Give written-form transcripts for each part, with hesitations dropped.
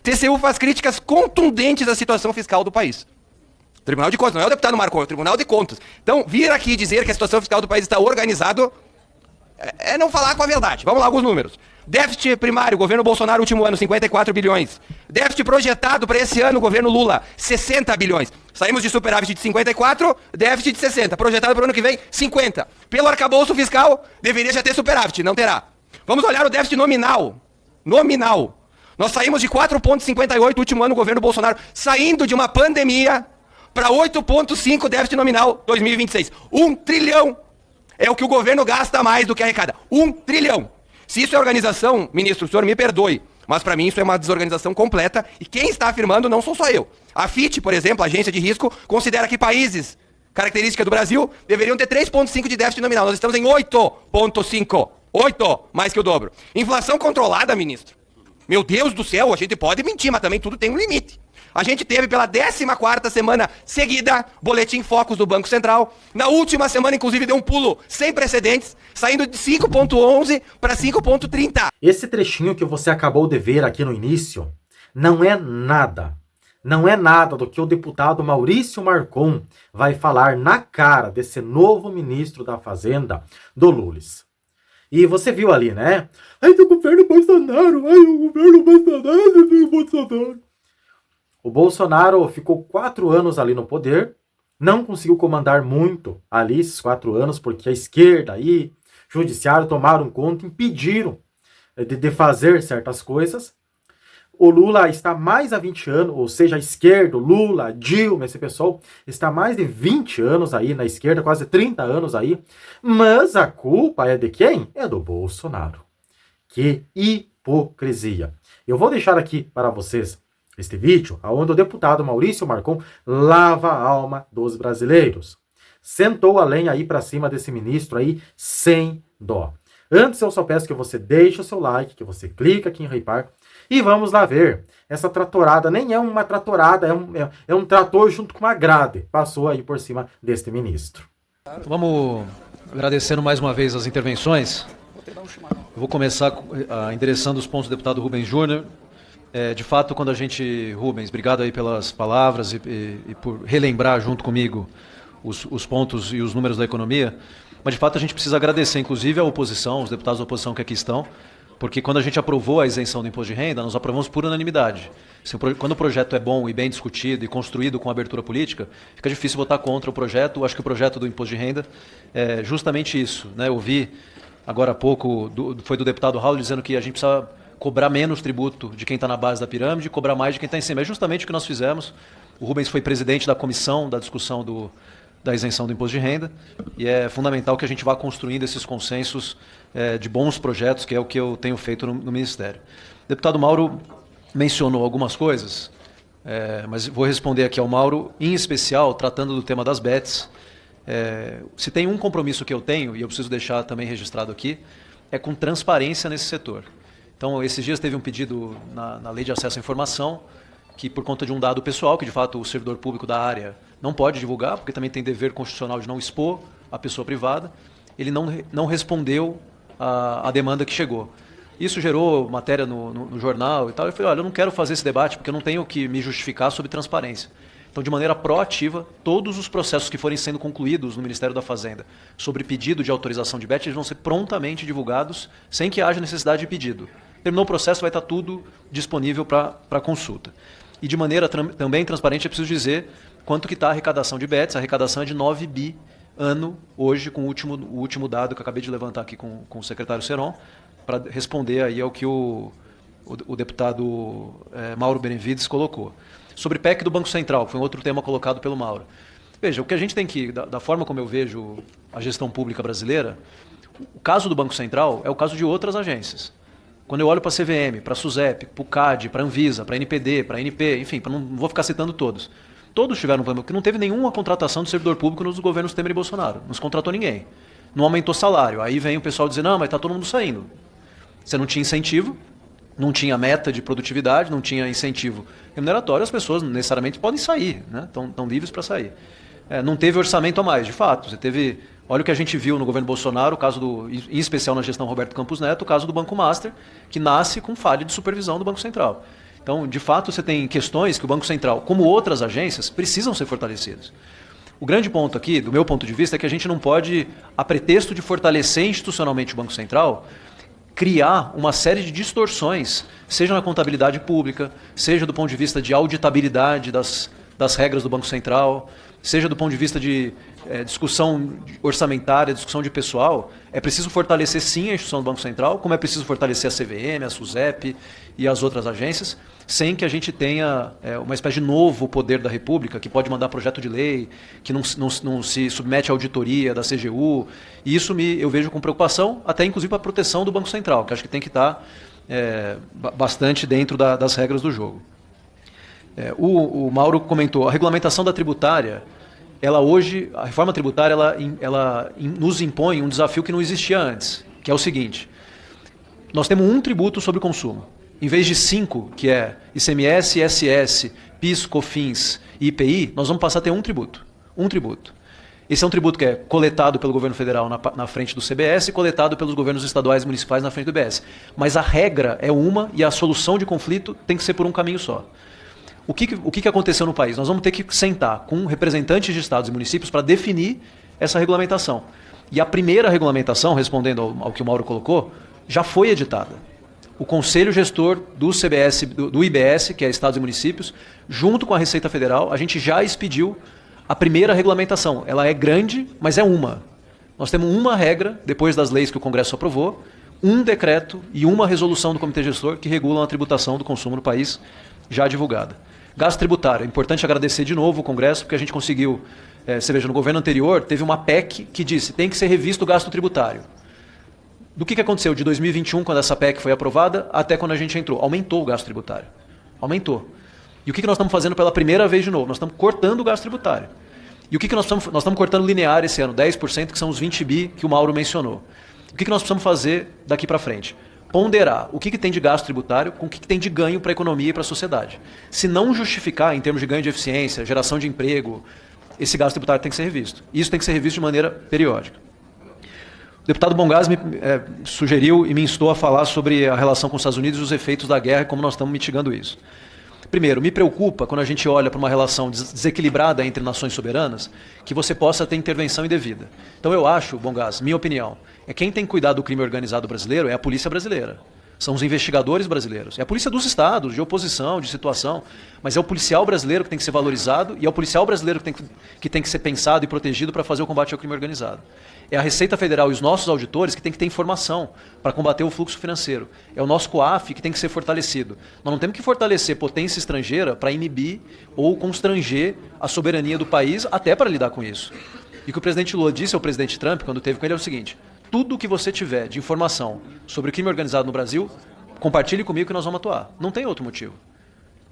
TCU faz críticas contundentes à situação fiscal do país. Tribunal de Contas, não é o deputado Marcon, é o Tribunal de Contas. Então, vir aqui dizer que a situação fiscal do país está organizado é não falar com a verdade. Vamos lá, alguns números. Déficit primário, governo Bolsonaro, último ano, 54 bilhões. Déficit projetado para esse ano, governo Lula, 60 bilhões. Saímos de superávit de 54, déficit de 60. Projetado para o ano que vem, 50. Pelo arcabouço fiscal, deveria já ter superávit, não terá. Vamos olhar o déficit nominal. Nominal. Nós saímos de 4,58 último ano, governo Bolsonaro, saindo de uma pandemia para 8,5 déficit nominal 2026. 1 trilhão é o que o governo gasta mais do que arrecada. 1 trilhão. Se isso é organização, ministro, o senhor me perdoe, mas para mim isso é uma desorganização completa e quem está afirmando não sou só eu. A FIT, por exemplo, a agência de risco, considera que países, característica do Brasil, deveriam ter 3,5 de déficit nominal. Nós estamos em 8,5. 8, mais que o dobro. Inflação controlada, ministro. Meu Deus do céu, a gente pode mentir, mas também tudo tem um limite. A gente teve pela 14ª semana seguida boletim Focus do Banco Central. Na última semana, inclusive, deu um pulo sem precedentes, saindo de 5,11 para 5,30. Esse trechinho que você acabou de ver aqui no início não é nada. Não é nada do que o deputado Maurício Marcon vai falar na cara desse novo ministro da Fazenda, do Lulis. E você viu ali, né? Ai, do governo Bolsonaro, ai, o governo Bolsonaro. O Bolsonaro ficou 4 anos ali no poder, não conseguiu comandar muito ali esses 4 anos, porque a esquerda e o judiciário tomaram conta, impediram de fazer certas coisas. O Lula está mais há 20 anos, ou seja, a esquerda, Lula, Dilma, esse pessoal, está mais de 20 anos aí na esquerda, quase 30 anos aí, mas a culpa é de quem? É do Bolsonaro. Que hipocrisia. Eu vou deixar aqui para vocês este vídeo, onde o deputado Maurício Marcon lava a alma dos brasileiros. Sentou a lenha aí para cima desse ministro aí, sem dó. Antes eu só peço que você deixe o seu like, que você clique aqui em hypar, e vamos lá ver. Essa tratorada nem é uma tratorada, é um trator junto com uma grade. Passou aí por cima deste ministro. Vamos agradecendo mais uma vez as intervenções. Eu vou começar endereçando os pontos do deputado Rubens Júnior. De fato, quando a gente... Rubens, obrigado aí pelas palavras e por relembrar junto comigo os pontos e os números da economia. Mas, de fato, a gente precisa agradecer, inclusive, a oposição, os deputados da oposição que aqui estão, porque quando a gente aprovou a isenção do imposto de renda, nós aprovamos por unanimidade. Quando o projeto é bom e bem discutido e construído com abertura política, fica difícil votar contra o projeto. Acho que o projeto do imposto de renda é justamente isso, né? Eu vi agora há pouco, foi do deputado Raul dizendo que a gente precisa cobrar menos tributo de quem está na base da pirâmide e cobrar mais de quem está em cima. É justamente o que nós fizemos. O Rubens foi presidente da comissão da discussão da isenção do imposto de renda e é fundamental que a gente vá construindo esses consensos de bons projetos, que é o que eu tenho feito no Ministério. O deputado Mauro mencionou algumas coisas, mas vou responder aqui ao Mauro, em especial, tratando do tema das bets. Se tem um compromisso que eu tenho, e eu preciso deixar também registrado aqui, é com transparência nesse setor. Então, esses dias teve um pedido na Lei de Acesso à Informação, que por conta de um dado pessoal, que de fato o servidor público da área não pode divulgar, porque também tem dever constitucional de não expor a pessoa privada, ele não respondeu a demanda que chegou. Isso gerou matéria no jornal e tal. Eu falei, olha, eu não quero fazer esse debate, porque eu não tenho que me justificar sobre transparência. Então, de maneira proativa, todos os processos que forem sendo concluídos no Ministério da Fazenda sobre pedido de autorização de bet, eles vão ser prontamente divulgados, sem que haja necessidade de pedido. Terminou o processo, vai estar tudo disponível para consulta. E de maneira também transparente, é preciso dizer quanto que está a arrecadação de bets. A arrecadação é de 9 bi ano, hoje, com o último dado que eu acabei de levantar aqui com o secretário Seron, para responder aí ao que o deputado Mauro Benevides colocou. Sobre PEC do Banco Central, foi um outro tema colocado pelo Mauro. Veja, o que a gente tem que, da forma como eu vejo a gestão pública brasileira, o caso do Banco Central é o caso de outras agências. Quando eu olho para a CVM, para a SUSEP, para o CAD, para a Anvisa, para a NPD, para a ANP, enfim, não vou ficar citando todos. Todos tiveram um problema, porque não teve nenhuma contratação de servidor público nos governos Temer e Bolsonaro. Não se contratou ninguém. Não aumentou salário. Aí vem o pessoal dizer, não, mas está todo mundo saindo. Você não tinha incentivo, não tinha meta de produtividade, não tinha incentivo remuneratório, as pessoas necessariamente podem sair, né? Estão livres para sair. Não teve orçamento a mais, de fato. Você teve, olha o que a gente viu no governo Bolsonaro, o caso em especial na gestão Roberto Campos Neto, o caso do Banco Master, que nasce com falha de supervisão do Banco Central. Então, de fato, você tem questões que o Banco Central, como outras agências, precisam ser fortalecidas. O grande ponto aqui, do meu ponto de vista, é que a gente não pode, a pretexto de fortalecer institucionalmente o Banco Central, criar uma série de distorções, seja na contabilidade pública, seja do ponto de vista de auditabilidade das regras do Banco Central, seja do ponto de vista de discussão orçamentária, discussão de pessoal. É preciso fortalecer sim a instituição do Banco Central, como é preciso fortalecer a CVM, a SUSEP e as outras agências, sem que a gente tenha uma espécie de novo poder da República, que pode mandar projeto de lei, que não se submete à auditoria da CGU. E isso eu vejo com preocupação, até inclusive para a proteção do Banco Central, que acho que tem que estar bastante dentro das regras do jogo. O Mauro comentou, a regulamentação da tributária, a reforma tributária, ela nos impõe um desafio que não existia antes, que é o seguinte: nós temos um tributo sobre o consumo. Em vez de 5, que é ICMS, ISS, PIS, COFINS e IPI, nós vamos passar a ter um tributo. Um tributo. Esse é um tributo que é coletado pelo governo federal na frente do CBS e coletado pelos governos estaduais e municipais na frente do IBS. Mas a regra é uma e a solução de conflito tem que ser por um caminho só. O que aconteceu no país? Nós vamos ter que sentar com representantes de estados e municípios para definir essa regulamentação. E a primeira regulamentação, respondendo ao que o Mauro colocou, já foi editada. O Conselho Gestor do CBS, do IBS, que é Estados e Municípios, junto com a Receita Federal, a gente já expediu a primeira regulamentação. Ela é grande, mas é uma. Nós temos uma regra, depois das leis que o Congresso aprovou, um decreto e uma resolução do Comitê Gestor que regulam a tributação do consumo no país, já divulgada. Gasto tributário. É importante agradecer de novo o Congresso, porque a gente conseguiu, você veja, no governo anterior, teve uma PEC que disse que tem que ser revisto o gasto tributário. Do que aconteceu de 2021, quando essa PEC foi aprovada, até quando a gente entrou? Aumentou o gasto tributário. Aumentou. E o que nós estamos fazendo pela primeira vez de novo? Nós estamos cortando o gasto tributário. E o que nós estamos cortando linear esse ano? 10%, que são os 20 bi que o Mauro mencionou. O que nós precisamos fazer daqui para frente? Ponderar o que tem de gasto tributário com o que tem de ganho para a economia e para a sociedade. Se não justificar, em termos de ganho de eficiência, geração de emprego, esse gasto tributário tem que ser revisto. Isso tem que ser revisto de maneira periódica. O deputado Bongás me sugeriu e me instou a falar sobre a relação com os Estados Unidos e os efeitos da guerra e como nós estamos mitigando isso. Primeiro, me preocupa, quando a gente olha para uma relação desequilibrada entre nações soberanas, que você possa ter intervenção indevida. Então eu acho, Bongás, minha opinião, quem tem que cuidar do crime organizado brasileiro é a polícia brasileira. São os investigadores brasileiros. É a polícia dos estados, de oposição, de situação, mas é o policial brasileiro que tem que ser valorizado e é o policial brasileiro que tem que ser pensado e protegido para fazer o combate ao crime organizado. É a Receita Federal e os nossos auditores que tem que ter informação para combater o fluxo financeiro. É o nosso COAF que tem que ser fortalecido. Nós não temos que fortalecer potência estrangeira para inibir ou constranger a soberania do país até para lidar com isso. E o que o presidente Lula disse ao presidente Trump, quando esteve com ele, é o seguinte: tudo que você tiver de informação sobre o crime organizado no Brasil, compartilhe comigo que nós vamos atuar. Não tem outro motivo.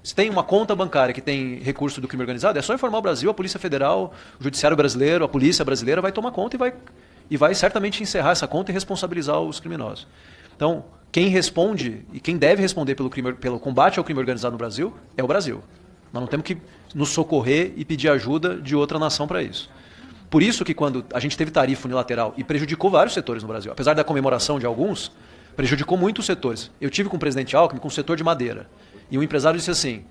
Se tem uma conta bancária que tem recurso do crime organizado, é só informar o Brasil, a Polícia Federal, o Judiciário Brasileiro, a Polícia Brasileira vai tomar conta e vai certamente encerrar essa conta e responsabilizar os criminosos. Então, quem responde e quem deve responder pelo combate ao crime organizado no Brasil é o Brasil. Nós não temos que nos socorrer e pedir ajuda de outra nação para isso. Por isso que quando a gente teve tarifa unilateral e prejudicou vários setores no Brasil, apesar da comemoração de alguns, prejudicou muitos setores. Eu tive com o presidente Alckmin com o setor de madeira. E o empresário disse assim: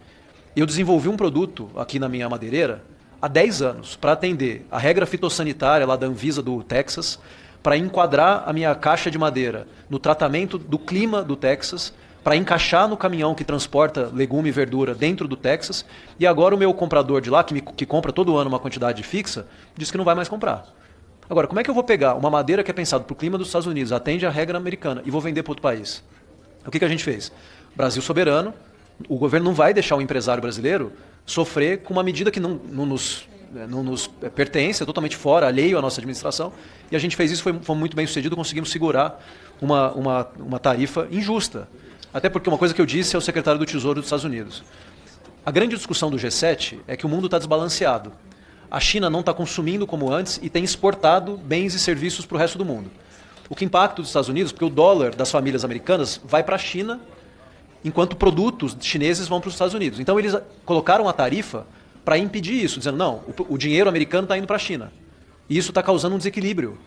eu desenvolvi um produto aqui na minha madeireira há 10 anos para atender a regra fitossanitária lá da Anvisa do Texas, para enquadrar a minha caixa de madeira no tratamento do clima do Texas, para encaixar no caminhão que transporta legume e verdura dentro do Texas, e agora o meu comprador de lá, que compra todo ano uma quantidade fixa, diz que não vai mais comprar. Agora, como é que eu vou pegar uma madeira que é pensada para o clima dos Estados Unidos, atende a regra americana, e vou vender para outro país? O que a gente fez? Brasil soberano, o governo não vai deixar o empresário brasileiro sofrer com uma medida que não nos pertence, é totalmente fora, alheio à nossa administração, e a gente fez isso, foi muito bem sucedido, conseguimos segurar uma tarifa injusta. Até porque uma coisa que eu disse ao secretário do Tesouro dos Estados Unidos: a grande discussão do G7 é que o mundo está desbalanceado. A China não está consumindo como antes e tem exportado bens e serviços para o resto do mundo. O que impacta os Estados Unidos, porque o dólar das famílias americanas vai para a China, enquanto produtos chineses vão para os Estados Unidos. Então eles colocaram a tarifa para impedir isso, dizendo: não, o dinheiro americano está indo para a China. E isso está causando um desequilíbrio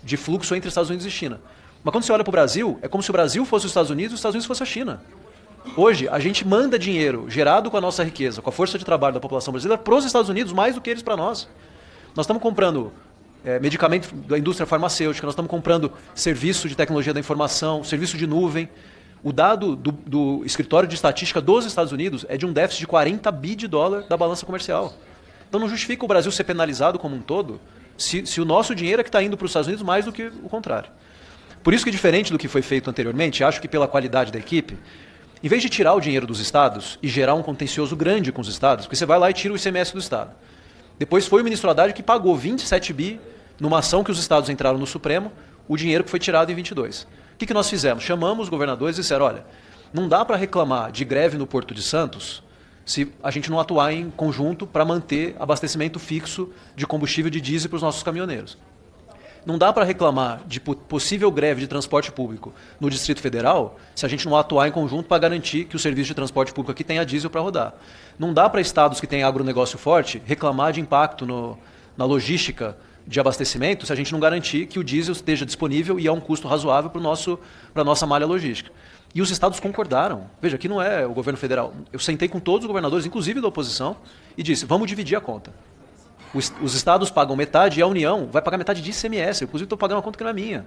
de fluxo entre Estados Unidos e China. Mas quando você olha para o Brasil, é como se o Brasil fosse os Estados Unidos e os Estados Unidos fosse a China. Hoje, a gente manda dinheiro gerado com a nossa riqueza, com a força de trabalho da população brasileira, para os Estados Unidos mais do que eles para nós. Nós estamos comprando medicamento da indústria farmacêutica, nós estamos comprando serviço de tecnologia da informação, serviço de nuvem. O dado do escritório de estatística dos Estados Unidos é de um déficit de 40 bi de dólar da balança comercial. Então não justifica o Brasil ser penalizado como um todo se o nosso dinheiro é que está indo para os Estados Unidos mais do que o contrário. Por isso que, diferente do que foi feito anteriormente, acho que pela qualidade da equipe, em vez de tirar o dinheiro dos estados e gerar um contencioso grande com os estados, porque você vai lá e tira o ICMS do estado. Depois foi o ministro Haddad que pagou 27 bi numa ação que os estados entraram no Supremo, o dinheiro que foi tirado em 22. O que nós fizemos? Chamamos os governadores e disseram, olha, não dá para reclamar de greve no Porto de Santos se a gente não atuar em conjunto para manter abastecimento fixo de combustível de diesel para os nossos caminhoneiros. Não dá para reclamar de possível greve de transporte público no Distrito Federal se a gente não atuar em conjunto para garantir que o serviço de transporte público aqui tenha diesel para rodar. Não dá para estados que têm agronegócio forte reclamar de impacto na logística de abastecimento se a gente não garantir que o diesel esteja disponível e a um custo razoável para a nossa malha logística. E os estados concordaram. Veja, aqui não é o governo federal. Eu sentei com todos os governadores, inclusive da oposição, e disse, vamos dividir a conta. Os estados pagam metade e a União vai pagar metade de ICMS. Eu, inclusive, estou pagando uma conta que não é minha.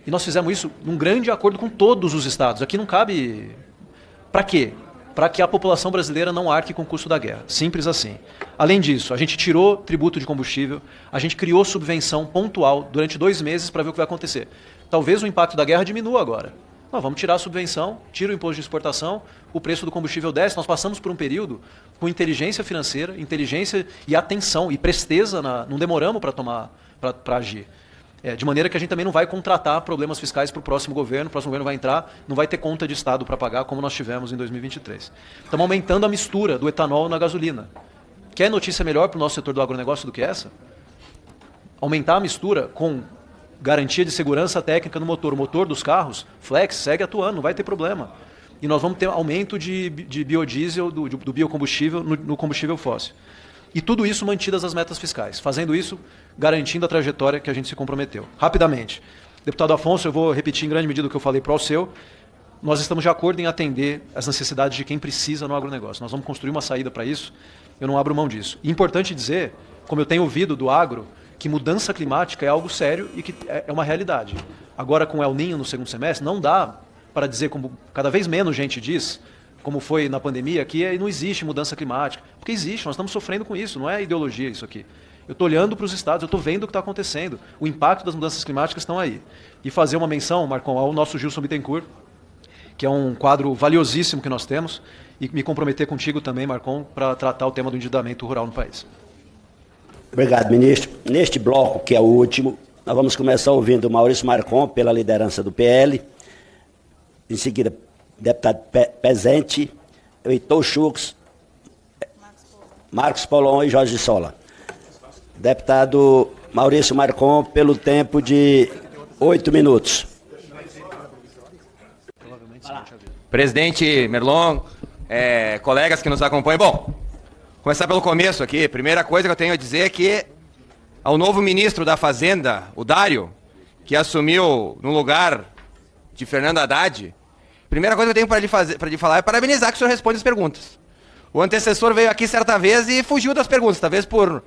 E nós fizemos isso num grande acordo com todos os estados. Aqui não cabe... Para quê? Para que a população brasileira não arque com o custo da guerra. Simples assim. Além disso, a gente tirou tributo de combustível, a gente criou subvenção pontual durante 2 meses para ver o que vai acontecer. Talvez o impacto da guerra diminua agora. Não, vamos tirar a subvenção, tira o imposto de exportação, o preço do combustível desce. Nós passamos por um período com inteligência financeira, inteligência e atenção e presteza, não demoramos para agir. De maneira que a gente também não vai contratar problemas fiscais para o próximo governo vai entrar, não vai ter conta de Estado para pagar, como nós tivemos em 2023. Estamos aumentando a mistura do etanol na gasolina. Quer notícia melhor para o nosso setor do agronegócio do que essa? Aumentar a mistura com garantia de segurança técnica no motor. O motor dos carros, flex, segue atuando, não vai ter problema. E nós vamos ter aumento de biodiesel, do biocombustível no combustível fóssil. E tudo isso mantidas as metas fiscais. Fazendo isso, garantindo a trajetória que a gente se comprometeu. Rapidamente. Deputado Afonso, eu vou repetir em grande medida o que eu falei para o Alceu. Nós estamos de acordo em atender as necessidades de quem precisa no agronegócio. Nós vamos construir uma saída para isso. Eu não abro mão disso. E importante dizer, como eu tenho ouvido do agro, que mudança climática é algo sério e que é uma realidade. Agora, com El Niño no segundo semestre, não dá para dizer, como cada vez menos gente diz, como foi na pandemia, que não existe mudança climática. Porque existe, nós estamos sofrendo com isso, não é ideologia isso aqui. Eu estou olhando para os estados, eu estou vendo o que está acontecendo. O impacto das mudanças climáticas estão aí. E fazer uma menção, Marcon, ao nosso Gilson Bittencourt, que é um quadro valiosíssimo que nós temos, e me comprometer contigo também, Marcon, para tratar o tema do endividamento rural no país. Obrigado, ministro. Neste bloco, que é o último, nós vamos começar ouvindo o Maurício Marcon, pela liderança do PL. Em seguida, deputado Pezente, Heitor Schux, Marcos Polon e Jorge Sola. Deputado Maurício Marcon, pelo tempo de 8 minutos. Presidente Merlon, colegas que nos acompanham. Bom, começar pelo começo aqui. Primeira coisa que eu tenho a dizer é que ao novo ministro da Fazenda, o Dário, que assumiu no lugar de Fernando Haddad, primeira coisa que eu tenho para lhe falar é parabenizar que o senhor responde as perguntas. O antecessor veio aqui certa vez e fugiu das perguntas, talvez por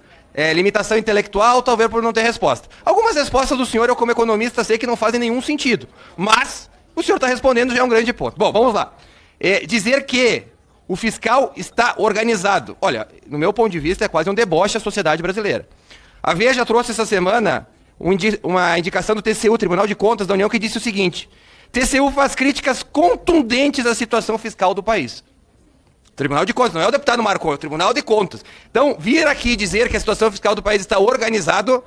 limitação intelectual, talvez por não ter resposta. Algumas respostas do senhor, eu como economista sei que não fazem nenhum sentido, mas o senhor está respondendo já é um grande ponto. Bom, vamos lá. Dizer que o fiscal está organizado. Olha, no meu ponto de vista é quase um deboche à sociedade brasileira. A Veja trouxe essa semana uma indicação do TCU, Tribunal de Contas da União, que disse o seguinte: TCU faz críticas contundentes à situação fiscal do país. Tribunal de Contas, não é o deputado Marcon, é o Tribunal de Contas. Então, vir aqui dizer que a situação fiscal do país está organizado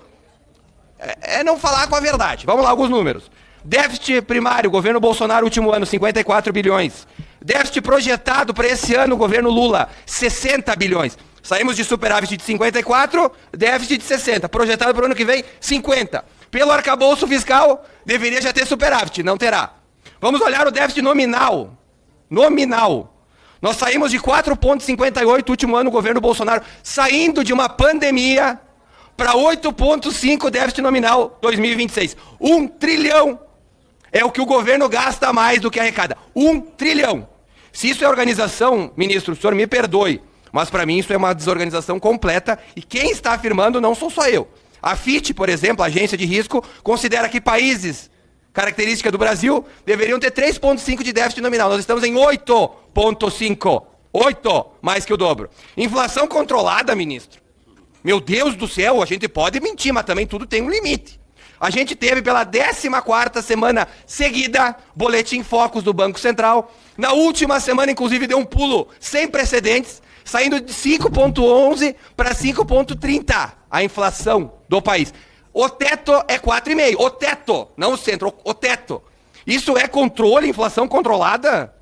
é não falar com a verdade. Vamos lá, alguns números. Déficit primário, governo Bolsonaro, último ano, 54 bilhões. Déficit projetado para esse ano, governo Lula, 60 bilhões. Saímos de superávit de 54, déficit de 60. Projetado para o ano que vem, 50. Pelo arcabouço fiscal, deveria já ter superávit, não terá. Vamos olhar o déficit nominal. Nominal. Nós saímos de 4,58 último ano, governo Bolsonaro, saindo de uma pandemia para 8,5 déficit nominal 2026. 1 trilhão é o que o governo gasta mais do que arrecada. 1 trilhão. Se isso é organização, ministro, o senhor me perdoe, mas para mim isso é uma desorganização completa e quem está afirmando não sou só eu. A FIT, por exemplo, a agência de risco, considera que países característica do Brasil deveriam ter 3,5 de déficit nominal. Nós estamos em 8,5. 8, mais que o dobro. Inflação controlada, ministro. Meu Deus do céu, a gente pode mentir, mas também tudo tem um limite. A gente teve pela 14ª semana seguida boletim Focus do Banco Central. Na última semana, inclusive, deu um pulo sem precedentes, saindo de 5,11 para 5,30 a inflação do país. O teto é 4,5. O teto, não o centro, o teto. Isso é controle, inflação controlada?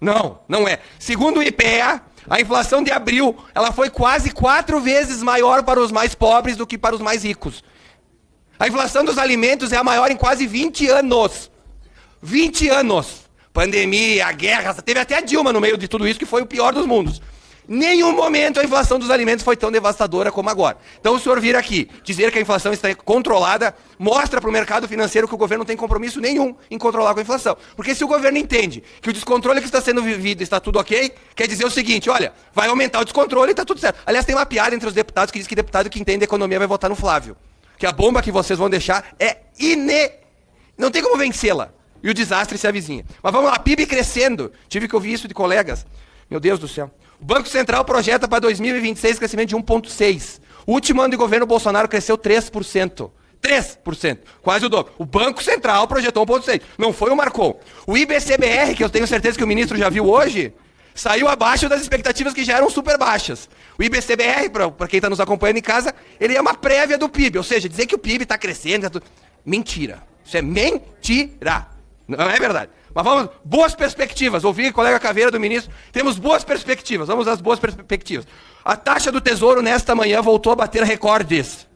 Não, não é. Segundo o IPEA, a inflação de abril, ela foi quase 4 vezes maior para os mais pobres do que para os mais ricos. A inflação dos alimentos é a maior em quase 20 anos. 20 anos. Pandemia, guerra, teve até a Dilma no meio de tudo isso, que foi o pior dos mundos. Nenhum momento a inflação dos alimentos foi tão devastadora como agora. Então o senhor vir aqui dizer que a inflação está controlada, mostra para o mercado financeiro que o governo não tem compromisso nenhum em controlar com a inflação. Porque se o governo entende que o descontrole que está sendo vivido está tudo ok, quer dizer o seguinte, olha, vai aumentar o descontrole e está tudo certo. Aliás, tem uma piada entre os deputados que diz que deputado que entende economia vai votar no Flávio. Que a bomba que vocês vão deixar é não tem como vencê-la. E o desastre se avizinha. Mas vamos lá, PIB crescendo. Tive que ouvir isso de colegas. Meu Deus do céu. O Banco Central projeta para 2026 crescimento de 1,6%. O último ano de governo Bolsonaro cresceu 3%. 3%, quase o dobro. O Banco Central projetou 1,6%. Não foi o Marcon. O IBCBR, que eu tenho certeza que o ministro já viu hoje, saiu abaixo das expectativas que já eram super baixas. O IBCBR, para quem está nos acompanhando em casa, ele é uma prévia do PIB. Ou seja, dizer que o PIB está crescendo... Mentira. Isso é mentira. Não é verdade. Mas vamos, boas perspectivas. Ouvi o colega Caveira do ministro, temos boas perspectivas. Vamos às boas perspectivas. A taxa do Tesouro nesta manhã voltou a bater recordes.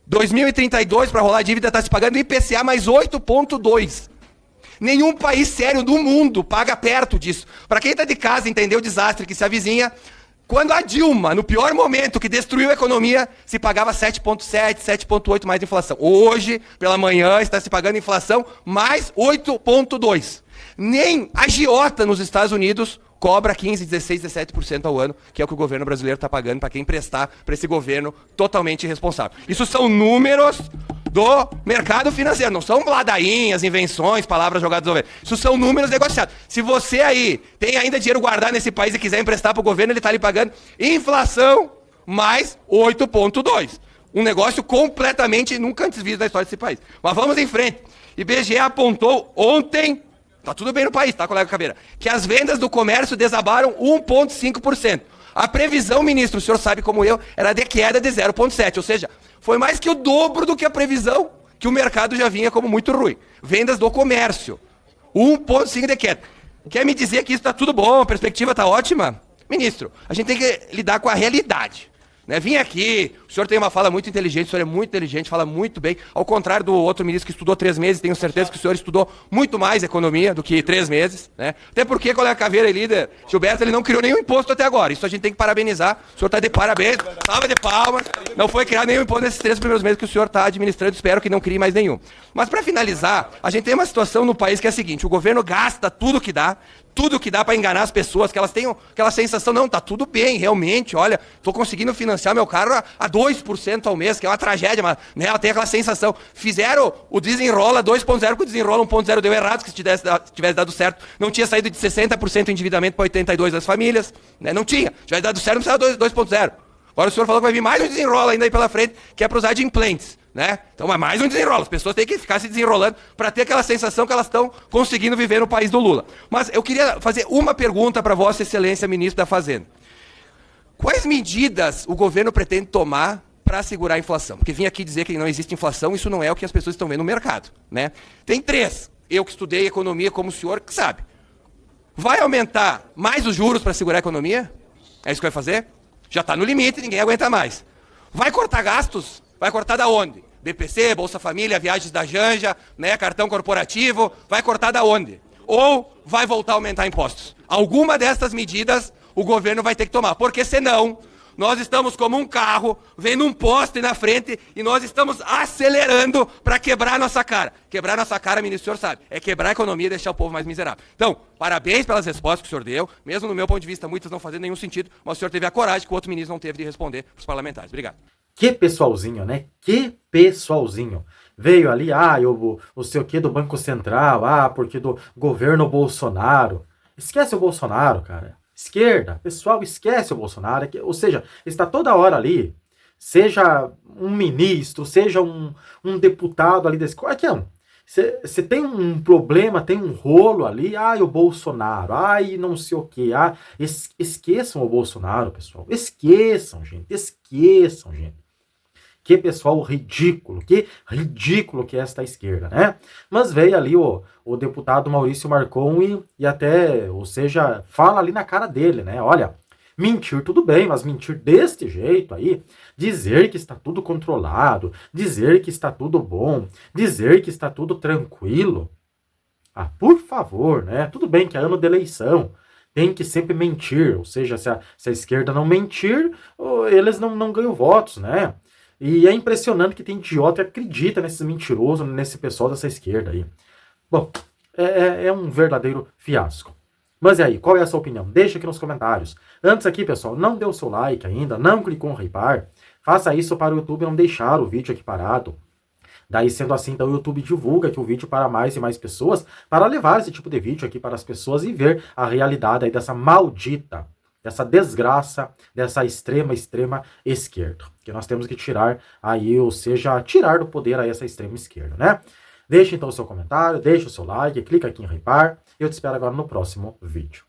2032, para rolar a dívida, está se pagando IPCA mais 8,2. Nenhum país sério do mundo paga perto disso. Para quem está de casa entender o desastre que se avizinha, quando a Dilma, no pior momento que destruiu a economia, se pagava 7,7, 7,8 mais de inflação. Hoje, pela manhã, está se pagando inflação mais 8,2. Nem a agiota nos Estados Unidos cobra 15, 16, 17% ao ano, que é o que o governo brasileiro está pagando para quem emprestar para esse governo totalmente irresponsável. Isso são números do mercado financeiro, não são ladainhas, invenções, palavras jogadas ao vento. Isso são números negociados. Se você aí tem ainda dinheiro guardado nesse país e quiser emprestar para o governo, ele está lhe pagando inflação mais 8,2. Um negócio completamente nunca antes visto na história desse país. Mas vamos em frente. IBGE apontou ontem, tá tudo bem no país, tá, colega Caveira, que as vendas do comércio desabaram 1,5%. A previsão, ministro, o senhor sabe como eu, era de queda de 0,7%, ou seja, foi mais que o dobro do que a previsão, que o mercado já vinha como muito ruim. Vendas do comércio, 1,5% de queda. Quer me dizer que isso está tudo bom, a perspectiva está ótima? Ministro, a gente tem que lidar com a realidade. Né? Vim aqui, o senhor tem uma fala muito inteligente, o senhor é muito inteligente, fala muito bem, ao contrário do outro ministro que estudou 3 meses, tenho certeza que o senhor estudou muito mais economia do que 3 meses, né? Até porque, colega Caveira e líder Gilberto, ele não criou nenhum imposto até agora, isso a gente tem que parabenizar, o senhor está de parabéns, salva de palmas, não foi criado nenhum imposto nesses 3 primeiros meses que o senhor está administrando, espero que não crie mais nenhum. Mas para finalizar, a gente tem uma situação no país que é a seguinte, o governo gasta tudo que dá para enganar as pessoas, que elas tenham aquela sensação, não, tá tudo bem, realmente, olha, tô conseguindo financiar meu carro a 2% ao mês, que é uma tragédia, mas né, ela tem aquela sensação. Fizeram o Desenrola 2.0 com o Desenrola 1.0 deu errado, que se tivesse dado certo, não tinha saído de 60% de endividamento para 82% das famílias, né, não tinha, tivesse dado certo, não precisava 2.0. Agora o senhor falou que vai vir mais um Desenrola ainda aí pela frente, que é para usar de implantes. Né? Então é mais um desenrola, as pessoas têm que ficar se desenrolando para ter aquela sensação que elas estão conseguindo viver no país do Lula. Mas eu queria fazer uma pergunta para Vossa Excelência, ministro da Fazenda. Quais medidas o governo pretende tomar para segurar a inflação? Porque vim aqui dizer que não existe inflação, isso não é o que as pessoas estão vendo no mercado. Né? Tem 3, eu que estudei economia como o senhor que sabe. Vai aumentar mais os juros para segurar a economia? É isso que vai fazer? Já está no limite, ninguém aguenta mais. Vai cortar gastos? Vai cortar da onde? BPC, Bolsa Família, viagens da Janja, né, cartão corporativo, vai cortar da onde? Ou vai voltar a aumentar impostos? Alguma dessas medidas o governo vai ter que tomar, porque senão Nós estamos como um carro, vendo um poste na frente e nós estamos acelerando para quebrar nossa cara. Quebrar nossa cara, ministro, o senhor sabe, é quebrar a economia e deixar o povo mais miserável. Então, parabéns pelas respostas que o senhor deu. Mesmo no meu ponto de vista, muitas não fazendo nenhum sentido, mas o senhor teve a coragem que o outro ministro não teve de responder para os parlamentares. Obrigado. Que pessoalzinho, né? Que pessoalzinho. Veio ali, o sei o que do Banco Central, porque do governo Bolsonaro. Esquece o Bolsonaro, cara. Esquerda, pessoal, esquece o Bolsonaro. Ou seja, está toda hora ali, seja um ministro, seja um deputado ali desse... Aqui, você tem um problema, tem um rolo ali, o Bolsonaro, não sei o que, esqueçam o Bolsonaro, pessoal. Esqueçam, gente. Que pessoal ridículo, que ridículo que é esta esquerda, né? Mas veio ali o deputado Maurício Marcon e até, ou seja, fala ali na cara dele, né? Olha, mentir tudo bem, mas mentir deste jeito aí, dizer que está tudo controlado, dizer que está tudo bom, dizer que está tudo tranquilo. Por favor, né? Tudo bem que é ano de eleição, tem que sempre mentir, ou seja, se a esquerda não mentir, eles não ganham votos, né? E é impressionante que tem idiota que acredita nesses mentirosos, nesse pessoal dessa esquerda aí. Bom, é um verdadeiro fiasco. Mas e aí, qual é a sua opinião? Deixa aqui nos comentários. Antes aqui, pessoal, não deu o seu like ainda, não clicou no hypar, faça isso para o YouTube não deixar o vídeo aqui parado. Daí, sendo assim, então o YouTube divulga aqui o vídeo para mais e mais pessoas, para levar esse tipo de vídeo aqui para as pessoas e ver a realidade aí dessa maldita, dessa desgraça, dessa extrema esquerda. Que nós temos que tirar aí, ou seja, tirar do poder aí essa extrema esquerda, né? Deixe então o seu comentário, deixe o seu like, clica aqui em hypar. Eu te espero agora no próximo vídeo.